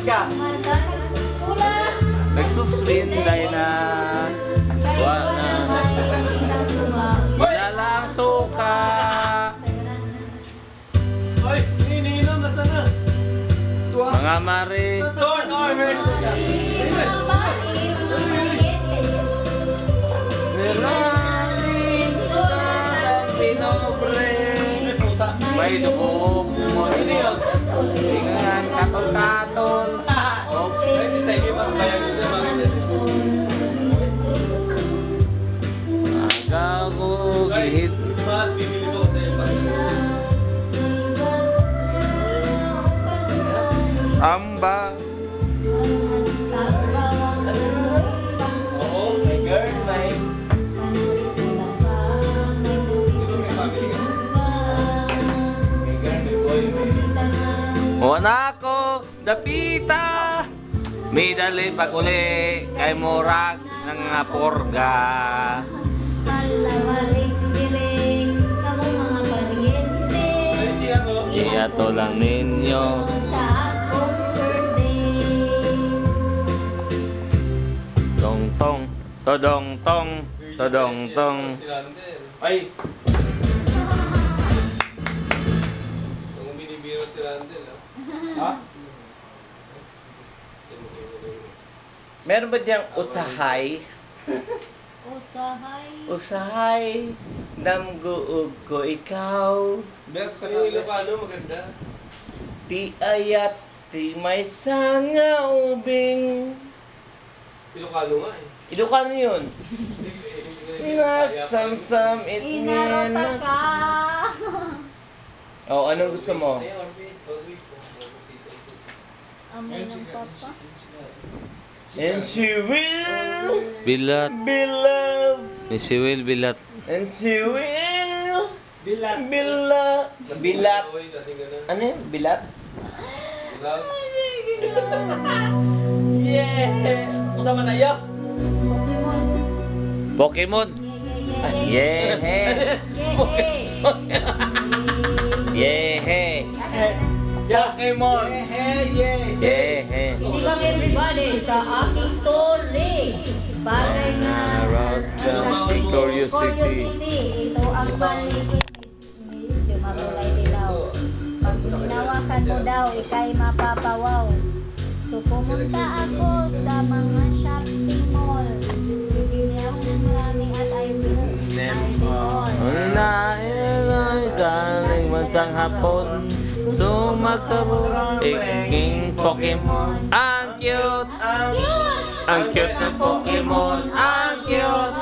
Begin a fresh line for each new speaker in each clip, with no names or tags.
ka.
Nagsuswin dahil na wala lang suka.
Oy, ninong, nasa na?
Mga mare.
Torn armor.
Nilangin sa pinobre. May dugo mo. Ingan katol-katol. Agaw gihit. Amba.
Oo, may girl, may... May girl, may boy, may...
Wala ko dapita. May dali paguli kay murag ng nga porga. Iyato lang ninyo. Tong tong, todong tong, todong tong.
Ay! Kung binibiro si Randel, ha?
Meron ba diyang usahay?
Usahay.
Usahay, damguog ko ikaw.
Bek, pati Ilocano, maganda.
Ti ayat, ti may sanga ubing.
Ilocano nga eh.
Ilocano yun. Samsam
Inarota ka.
Oh, anong gusto mo?
Amoy ng papa.
And she will bilat be loved. And she will bilat. And she will
Bilat.
bilat. Ano yun? Bilat? Yeah!
Usa man ayo.
Pokemon.
Pokemon. Yeah. Yeah. Pokemon. Yeah.
Welcome everybody sa aking story. Bagay na
Rasta Curiosity.
Ito ang balik. Medyo makulay dilaw. Pag hinawakan mo daw, ikay mapapawaw. So pumunta ako sa mga shopping mall. Bibili ako ng marami at I will buy them all.
Unahin galing man sang hapon. Sumakabong iking Pokemon. Ang cute! Ang cute ng Pokemon! Ang cute!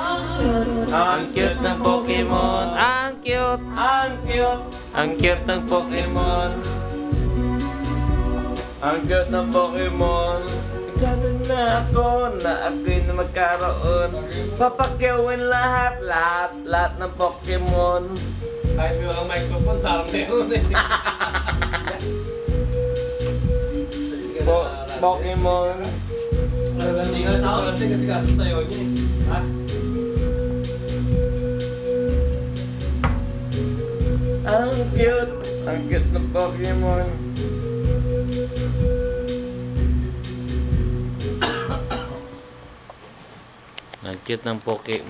Ang cute ng Pokemon! Ang cute!
Ang cute.
Ang cute ng Pokemon! Ang cute ng Pokemon! Ganun na ako na ako'y na magkaroon. Papakyawin lahat ng Pokemon.
Kahit may walang microphone, parang meron eh.
Pokemon.
Hindi nga tao kasi kaso tayo niya eh. Ha?
Ang cute! Ang cute ng Pokemon! Ang cute ng Pokemon.